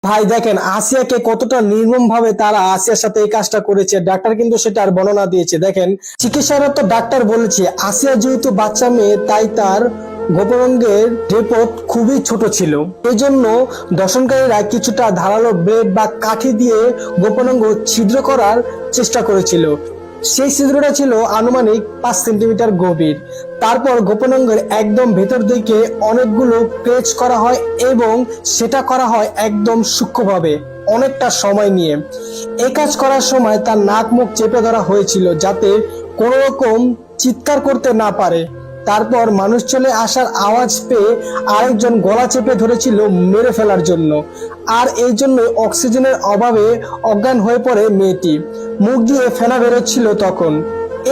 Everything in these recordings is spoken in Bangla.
ভাই দেখেন আসিয়াকে কতটা নির্মম ভাবে তারা আসিয়ার সাথে এই কাজটা করেছে, ডাক্তার কিন্তু সেটা আর বর্ণনা দিয়েছে। দেখেন চিকিৎসারত ডাক্তার বলেছে আসিয়া যেহেতু বাচ্চা মেয়ে তাই তার গোপনাঙ্গের রিপোর্ট খুবই ছোট ছিল, এই জন্য দর্শনকারীরা কিছুটা ধারালো ব্লেড বা কাঠি দিয়ে গোপনাঙ্গ ছিদ্র করার চেষ্টা করেছিল। সেই ছিদ্রটা ছিল আনুমানিক 5 সেন্টিমিটার গভীর। তারপর গোপনাঙ্গের একদম ভেতর দিকে অনেকগুলো পেচ করা হয় এবং সেটা করা হয় একদম সূক্ষ্মভাবে, অনেকটা সময় নিয়ে। এই কাজ করার সময় তার নাক মুখ চেপে ধরা হয়েছিল যাতে কোনো রকম চিৎকার করতে না পারে। তারপর মানুষ চলে আসার আওয়াজ পেয়ে আরেকজন গলা চেপে ধরেছিল মেরে ফেলার জন্য, আর এই জন্য অক্সিজেনের অভাবে অজ্ঞান হয়ে পড়ে মেয়েটি। মুখ দিয়ে ফেনা বেরোচ্ছিল তখন।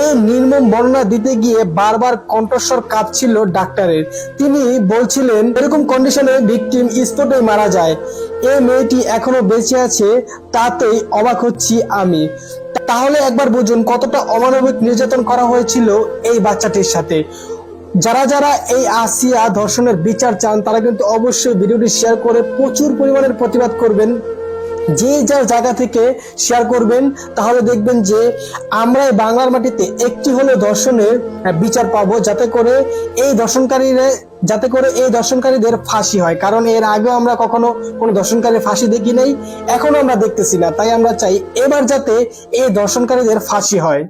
এই নির্মম বর্ণনা দিতে গিয়ে বারবার কণ্ঠস্বর কাঁপছিল ডাক্তারের। তিনি বলছিলেন এরকম কন্ডিশনে ভিকটিম স্পটে মারা যায়, এই মেয়েটি এখনো বেঁচে আছে, তাতেই অবাক হচ্ছি আমি। তাহলে একবার বুঝুন কতটা অমানবিক নির্যাতন করা হয়েছিল এই বাচ্চাটির সাথে। যারা যারা এই আসিয়া ধর্ষণের বিচার চান তারা কিন্তু অবশ্যই ভিডিওটি শেয়ার করে প্রচুর পরিমাণের প্রতিবাদ করবেন। যে যার জায়গা থেকে শেয়ার করবেন, তাহলে দেখবেন যে আমরা এই বাংলার মাটিতে একটি হলে ধর্ষণের বিচার পাবো, যাতে করে এই দর্শনকারীদের ফাঁসি হয়। কারণ এর আগেও আমরা কখনো কোনো দর্শনকারীর ফাঁসি দেখি নাই, এখনো আমরা দেখতেছি না। তাই আমরা চাই এবার যাতে এই দর্শনকারীদের ফাঁসি হয়।